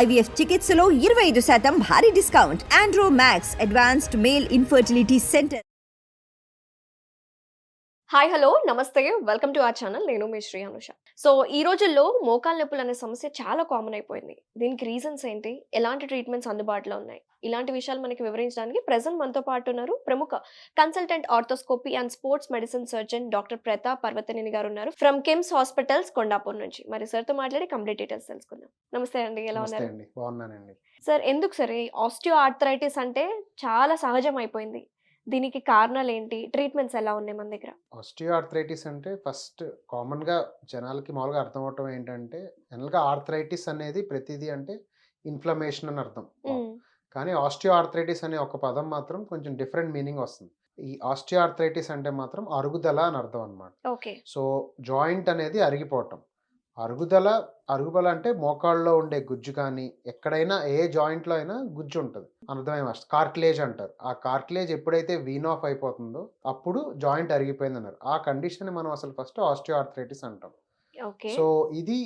IVF చికిత్సలో 25% భారీ discount. Andro max advanced male infertility centre. Hi hello నమస్తే welcome to our channel. నేను మీ Shri Anusha. So ఈ రోజుల్లో మోకాళ్ళ నొప్పులు అనే సమస్య చాలా కామన్ అయిపోయింది. దీనికి రీజన్స్ ఏంటి, ఎలాంటి ట్రీట్మెంట్స్ అందుబాటులో ఉన్నాయి, ఇలాంటి విషయాలు మనకి వివరించడానికి ప్రెజెంట్ మనతో పాటు ఉన్నారు ప్రముఖ consultant arthroscopy and sports medicine surgeon doctor Pratap Parvathaneni గారు ఉన్నారు ఫ్రమ్ కిమ్స్ హాస్పిటల్స్ కొండాపూర్ నుంచి. మరి సార్తో మాట్లాడి కంప్లీట్ డీటెయిల్స్ తెలుసుకుందాం. నమస్తే అండి, ఎలా ఉన్నారు సార్? ఎందుకు సార్ ఈ ఆస్టియో ఆర్థరైటిస్ అంటే చాలా సహజం అయిపోయింది, దీనికి కారణాలు ఏంటి, ట్రీట్మెంట్స్ ఎలా ఉన్నాయి మన దగ్గర? ఆస్టియో ఆర్థరైటిస్ అంటే ఫస్ట్ కామన్‌గా జనాలకి మామూలుగా అర్థం అవ్వటం ఏంటంటే, జనరల్‌గా ఆర్థరైటిస్ అనేది ప్రతిదీ అంటే ఇన్‌ఫ్లమేషన్ అని అర్థం. కానీ ఆస్టియో ఆర్థరైటిస్ అనే ఒక పదం మాత్రం కొంచెం డిఫరెంట్ మీనింగ్ వస్తుంది. ఈ ఆస్టియో ఆర్థరైటిస్ అంటే మాత్రం అరుగుదల అని అర్థం అన్నమాట. ఓకే. సో జాయింట్ అనేది అరిగిపోవటం. అరుగుదల అంటే మోకాళ్ళలో ఉండే గుజ్జు కానీ ఎక్కడైనా ఏ జాయింట్లో అయినా గుజ్జు ఉంటుంది, అర్థమేమో. కార్టిలేజ్ అంటారు. ఆ కార్టిలేజ్ ఎప్పుడైతే వీన్ ఆఫ్ అయిపోతుందో అప్పుడు జాయింట్ అరిగిపోయింది అన్నారు. ఆ కండిషన్ మనం అసలు ఫస్ట్ ఆస్టియో ఆర్థరైటిస్ అంటాం. ఓకే. సో ఇది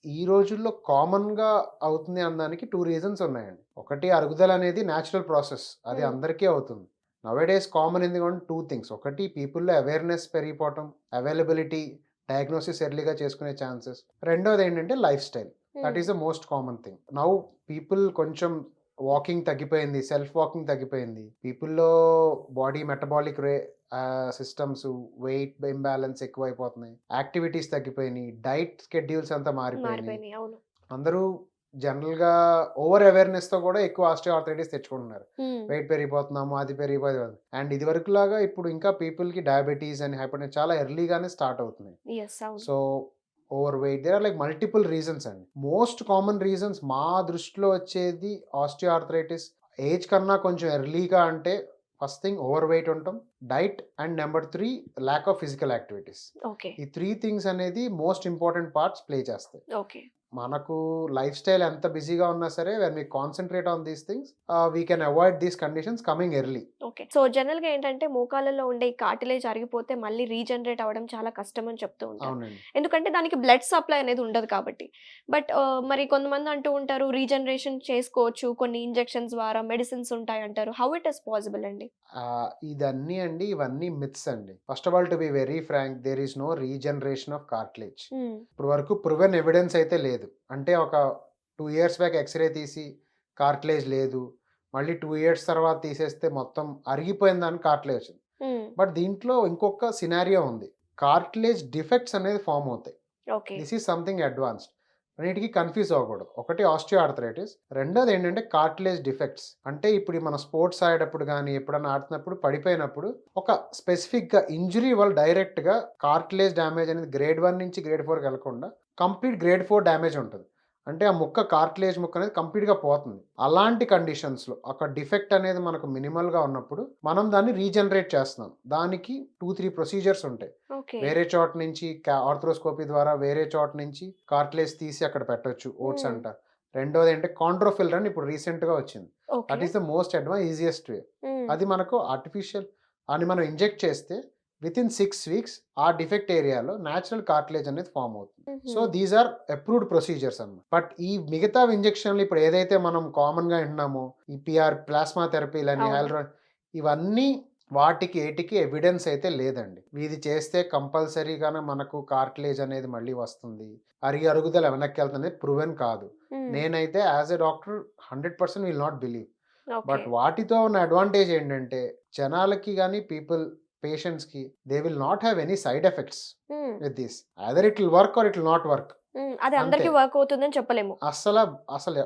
ఈ రోజుల్లో కామన్‌గా అవుతుంది అనడానికి 2 రీజన్స్ ఉన్నాయండి. ఒకటి, అరుగుదల అనేది న్యాచురల్ ప్రాసెస్, అది అందరికీ అవుతుంది. నవేడేస్ కామన్ ఎందుకంటే 2 థింగ్స్. ఒకటి, పీపుల్లో అవేర్నెస్ పెరిగిపోవటం, అవైలబిలిటీ, డయాగ్నోసిస్ ఎర్లీగా చేసుకునే ఛాన్సెస్. రెండోది ఏంటంటే lifestyle. That is the most common thing. Now people కొంచెం వాకింగ్ తగ్గిపోయింది, సెల్ఫ్ వాకింగ్ తగ్గిపోయింది, పీపుల్లో body metabolic systems, weight imbalance ఎక్కువైపోతున్నాయి, యాక్టివిటీస్ తగ్గిపోయినాయి, డైట్ స్కెడ్యూల్స్ అంతా మారిపోయినాయి. అందరూ జనరల్గా ఓవర్ అవేర్నెస్తో కూడా ఎక్కువ ఆస్టియో ఆర్థరైటిస్ తెచ్చుకుంటున్నారు. వెయిట్ పెరిగిపోతున్నాము, అది పెరిగిపోతుంది. అండ్ ఇది వరకు లాగా ఇప్పుడు ఇంకా పీపుల్కి డయాబెటీస్ అని హైపర్ చాలా ఎర్లీగానే స్టార్ట్ అవుతున్నాయి. So overweight, there are like multiple reasons అండి. మోస్ట్ కామన్ రీజన్స్ మా దృష్టిలో వచ్చేది ఆస్టియో ఆర్థరైటిస్ ఏజ్ కన్నా కొంచెం ఎర్లీగా అంటే ఫస్ట్ థింగ్ ఓవర్ వెయిట్ ఉండటం, diet, and number 3 lack of physical activities. ఈ 3 థింగ్స్ అనేది మోస్ట్ ఇంపార్టెంట్ పార్ట్స్ ప్లే చేస్తాయి. మనకు లైఫ్ స్టైల్ ఎంత బిజీగా ఉన్నా సరే, when we concentrate on these things we can avoid these conditions coming early. Okay. So general గా ఏంటంటే మోకాళ్ళలో ఉండే కార్టిలేజ్ అరిగిపోతే మళ్ళీ రీజనరేట్ అవ్వడం చాలా కష్టం అని చెప్తూ ఉంటారు. అవునండి. ఎందుకంటే దానికి బ్లడ్ సప్లై అనేది ఉండదు కాబట్టి. బట్ మరి కొంతమంది అంటూ ఉంటారు రీజనరేషన్ చేసుకోవచ్చు, కొన్ని ఇంజెక్షన్స్ ద్వారా మెడిసిన్స్ ఉంటాయి అంటారు. హౌ ఇట్ ఇస్ పాసిబుల్ అండి? ఇవన్నీ మిత్స్ అండి. First of all, to be very frank, there is no regeneration of cartilage. ఇప్పుడు వరకు ప్రూవెన్ ఎవిడెన్స్ అయితే లేదు. అంటే ఒక 2 ఇయర్స్ బ్యాక్ ఎక్స్రే తీసి కార్టిలేజ్ లేదు, మళ్ళీ 2 ఇయర్స్ తర్వాత తీసేస్తే మొత్తం అరిగిపోయిన దానికి కార్టిలేజ్. బట్ దీంట్లో ఇంకొక సినారియో ఉంది. కార్టిలేజ్ డిఫెక్ట్స్ అనేది ఫామ్ అవుతాయి. This is something advanced. అన్నిటికీ కన్ఫ్యూజ్ అవ్వకూడదు. ఒకటి ఆస్టియో ఆర్థరైటిస్, రెండోది ఏంటంటే కార్టిలేజ్ డిఫెక్ట్స్. అంటే ఇప్పుడు మన స్పోర్ట్స్ ఆడేటప్పుడు కానీ ఎప్పుడన్నా ఆడుతున్నప్పుడు పడిపోయినప్పుడు ఒక స్పెసిఫిక్గా ఇంజరీ వల్ల డైరెక్ట్గా కార్టిలేజ్ డ్యామేజ్ అనేది గ్రేడ్ 1 నుంచి గ్రేడ్ 4 వెళ్లకుండా కంప్లీట్ గ్రేడ్ 4 డ్యామేజ్ ఉంటుంది. అంటే ఆ ముక్క, కార్టిలేజ్ ముక్క అనేది కంప్లీట్గా పోతుంది. అలాంటి కండిషన్స్లో ఒక డిఫెక్ట్ అనేది మనకు మినిమల్గా ఉన్నప్పుడు మనం దాన్ని రీజనరేట్ చేస్తున్నాం. దానికి 2-3 ప్రొసీజర్స్ ఉంటాయి. వేరే చోట నుంచి ఆర్థ్రోస్కోపీ ద్వారా వేరే చోట నుంచి కార్టిలేజ్ తీసి అక్కడ పెట్టొచ్చు, ఓట్స్ అంట. రెండోది ఏంటంటే కాంట్రోఫిల్లర్ అని ఇప్పుడు రీసెంట్గా వచ్చింది. That is the most easiest way. అది మనకు ఆర్టిఫిషియల్ అని మనం ఇంజెక్ట్ చేస్తే వితిన్ 6 వీక్స్ ఆ డిఫెక్ట్ ఏరియాలో న్యాచురల్ కార్టిలేజ్ అనేది ఫామ్ అవుతుంది. So these are approved procedures అన్నమాట. బట్ ఈ మిగతా ఇంజెక్షన్లు ఇప్పుడు ఏదైతే మనం కామన్గా వింటున్నామో, ఈ ప్లాస్మా థెరపీలని, హైల్రాన్, ఇవన్నీ వాటికి ఏటికి ఎవిడెన్స్ అయితే లేదండి. ఇది చేస్తే కంపల్సరీగానే మనకు కార్టిలేజ్ అనేది మళ్ళీ వస్తుంది, అరుగుదల వెనక్కి వెళ్తుంది, ప్రూవెన్ కాదు. నేనైతే as a doctor 100% will not believe. But వాటితో ఉన్న అడ్వాంటేజ్ ఏంటంటే జనాలకి కానీ పేషెంట్స్ కి they will not have any side effects with this. Either it will work or it will not work. అది అందరికీ వర్క్ అవుతుందని చెప్పలేము. అసలు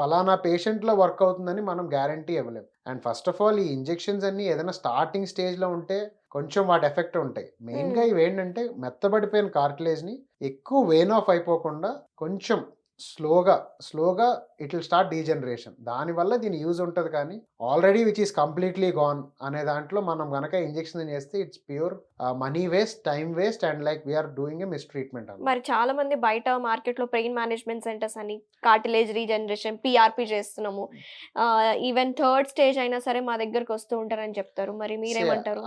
పలానా పేషెంట్ లో వర్క్ అవుతుందని మనం గ్యారంటీ ఇవ్వలేము. అండ్ ఫస్ట్ ఆఫ్ ఆల్, ఈ ఇంజెక్షన్స్ అన్ని ఏదైనా స్టార్టింగ్ స్టేజ్ లో ఉంటే కొంచెం వాటి ఎఫెక్ట్ ఉంటాయి. మెయిన్ గా ఇవి ఏంటంటే మెత్తబడిపోయిన కార్టిలేజ్ ని ఎక్కువ వెయిన్ ఆఫ్ అయిపోకుండా కొంచెం స్లోగా ఇట్ విల్ స్టార్ట్ డీజనరేషన్. దానివల్ల దీని యూజ్ ఉంటుంది. కానీ already which is completely gone అనే దాంట్లో మనం గనక ఇంజెక్షన్ చేస్తే it's pure money waste, time waste, and like we're doing a mistreatment. మరి చాలా మంది బయట మార్కెట్ లో పెయిన్ మేనేజ్మెంట్ సెంటర్స్ అని కార్టిలేజ్ రీజనరేషన్, పిఆర్పి చేస్తున్నాము, ఈవెన్ 3rd స్టేజ్ అయినా సరే మా దగ్గరకు వస్తూ ఉంటారని చెప్తారు. మరి మీరేమంటారు?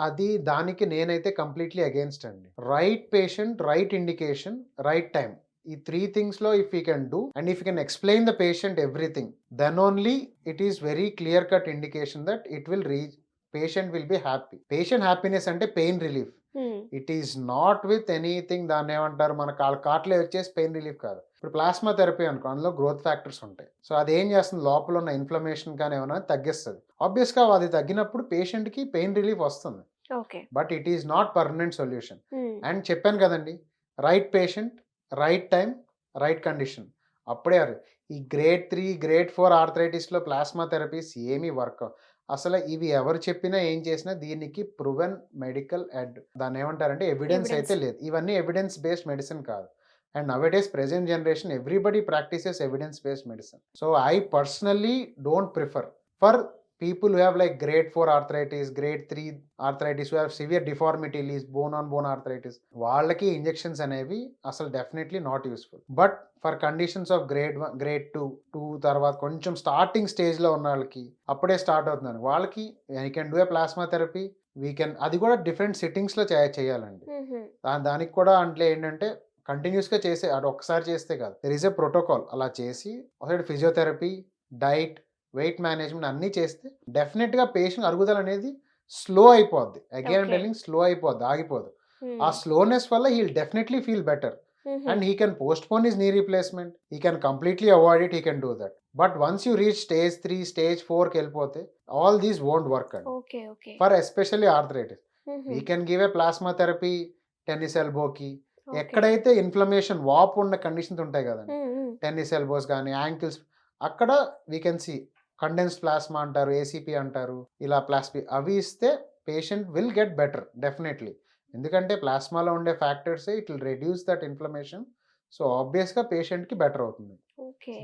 దానికి నేనైతే కంప్లీట్లీ అగేన్స్ట్ అండి. Right patient, right indication, right time, ఈ 3 థింగ్స్‌లో if you can do and if you can explain the patient everything, then only it is very clear cut indication that it will patient will be happy. Patient happiness అంటే pain relief. It is not with anything, దాన్ని ఏమంటారు, మన కాట్లే వచ్చేసి pain relief కాదు. ఇప్పుడు plasma therapy అనుకో, అందులో గ్రోత్ ఫ్యాక్టర్స్ ఉంటాయి. సో అది ఏం చేస్తుంది, లోపల ఉన్న ఇన్ఫ్లమేషన్ కానీ ఏమైనా తగ్గిస్తుంది. ఆబ్వియస్గా అది తగ్గినప్పుడు పేషెంట్కి పెయిన్ రిలీఫ్ వస్తుంది. Okay. But it is not permanent solution. And చెప్పాను కదండి, right patient, right time, right condition. అప్పుడే ఈ గ్రేడ్ 3, గ్రేడ్ 4 ఆర్థరైటిస్లో ప్లాస్మా థెరపీస్ ఏమీ వర్క్. అసలు ఇవి ఎవరు చెప్పినా ఏం చేసినా దీనికి ప్రూవెన్ మెడికల్ దాన్ని ఏమంటారంటే ఎవిడెన్స్ అయితే లేదు. ఇవన్నీ ఎవిడెన్స్ బేస్డ్ మెడిసిన్ కాదు. And now days present generation everybody practices evidence based medicine. So I personally don't prefer for people who have like grade 4 arthritis, grade 3 arthritis, who have severe deformity, bone on bone arthritis, వాళ్ళకి injections అనేవి అసలు definitely not useful. But for conditions of grade 1, grade 2 తర్వాత కొంచెం starting స్టేజ్లో ఉన్న వాళ్ళకి, అప్పుడే start అవుతుందని వాళ్ళకి I can do a plasma therapy. We can, అది కూడా డిఫరెంట్ సిట్టింగ్స్లో చేయాలండి. దానికి కూడా అంటే ఏంటంటే కంటిన్యూస్గా చేసే, అది ఒక్కసారి చేస్తే కాదు, దెర్ ఈస్ ఏ ప్రోటోకాల్. అలా చేసి ఒకసారి ఫిజియోథెరపీ, డైట్, వెయిట్ మేనేజ్మెంట్ అన్నీ చేస్తే డెఫినెట్గా పేషెంట్ అరుగుదల అనేది స్లో అయిపోద్ది. అగైన్ టెల్లింగ్, స్లో అయిపోద్ది, ఆగిపోదు. ఆ స్లోనెస్ వల్ల he will definitely feel better and he can postpone his knee replacement, he can completely avoid it, he can do that. But once you reach stage 3, stage 4కి వెళ్ళిపోతే all these won't work అండి. For especially arthritis we can give a plasma therapy tennis ఎల్బోకి. ఎక్కడైతే inflammation, వాపు ఉన్న conditions ఉంటాయి కదండి, tennis elbows కానీ యాంకిల్స్, అక్కడ we can see condensed plasma అంటారు, ఏసీపీ అంటారు, ఇలా ప్లాస్మా అవి ఇస్తే patient will get better definitely. ఎందుకంటే ప్లాస్మాలో ఉండే ఫ్యాక్టర్సే it will reduce that inflammation. So ఆబ్వియస్గా పేషెంట్కి బెటర్ అవుతుంది.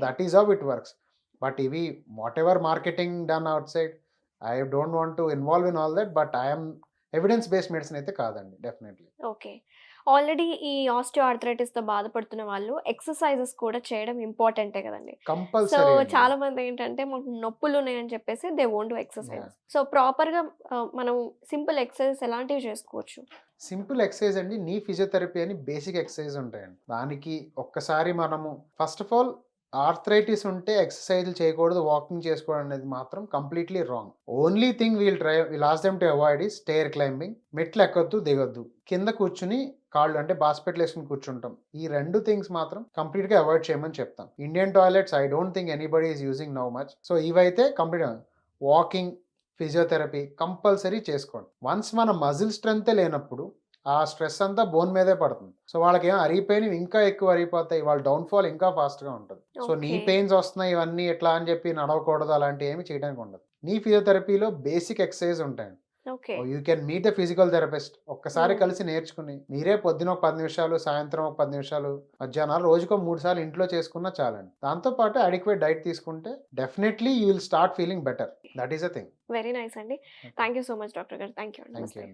That is how it works. But ఇవి whatever marketing done outside, I don't want to involve in all that. But I'm evidence based medicine అయితే కాదండి డెఫినెట్లీ. Okay. Already ఈ ఆస్టియో ఆర్థరైటిస్తో బాధపడుతున్న వాళ్ళు ఎక్సర్సైజెస్ కూడా చేయడం ఇంపార్టెంటే కదండి. So compulsory. చాలా మంది ఏంటంటే మాకు నొప్పులు ఉన్నాయని చెప్పేసి they won't do exercise. So ప్రాపర్గా మనం సింపుల్ ఎక్సర్సైజ్ ఎలాంటివి చేసుకోవచ్చు? సింపుల్ ఎక్సర్సైజ్ అండి, నీ ఫిజియోథెరపీ అని బేసిక్ ఎక్సర్సైజ్ ఉంటాయండి. దానికి ఒక్కసారి మనము ఫస్ట్ ఆఫ్ ఆల్ ఆర్థరైటిస్ ఉంటే ఎక్సర్సైజ్లు చేయకూడదు, వాకింగ్ చేసుకోవడం అనేది మాత్రం completely wrong. Only thing will ask them to avoid is stair climbing. మెట్లు ఎక్కొద్దు, దిగొద్దు, కింద కూర్చుని కాళ్ళు అంటే బాస్పెట్లు వేసుకుని కూర్చుంటాం. ఈ 2 థింగ్స్ మాత్రం కంప్లీట్ గా అవాయిడ్ చేయమని చెప్తాం. Indian toilets I don't think anybody is using now much. So ఇవైతే కంప్లీట్ వాకింగ్, ఫిజియోథెరపీ కంపల్సరీ చేసుకోండి. వన్స్ మన మజిల్ స్ట్రెంత్ లేనప్పుడు ఆ స్ట్రెస్ అంతా బోన్ మీదే పడుతుంది. సో వాళ్ళకి ఏమో అరిగిపోయినవి ఇంకా ఎక్కువ అరిగిపోతాయి, వాళ్ళ డౌన్ఫాల్ ఇంకా ఫాస్ట్గా ఉంటుంది. సో నీ పెయిన్స్ వస్తున్నాయి ఇవన్నీ ఎట్లా అని చెప్పి నడవకూడదు, అలాంటివి ఏమి చేయడానికి ఉండదు. నీ ఫిజియోథెరపీలో బేసిక్ ఎక్సర్సైజ్ ఉంటాయండి. You can meet the physical therapist. ఒక్కసారి కలిసి నేర్చుకుని మీరే పొద్దున ఒక 10 నిమిషాలు, సాయంత్రం ఒక 10 నిమిషాలు, మధ్యాహ్నాలు రోజుకో 3 సార్లు ఇంట్లో చేసుకున్నా చాలండి. దాంతోపాటు అడిక్వేట్ డైట్ తీసుకుంటే definitely you will start feeling better. That is a thing. Very nice అండి. Thank you so much doctor గారు. Thank you. Thank you.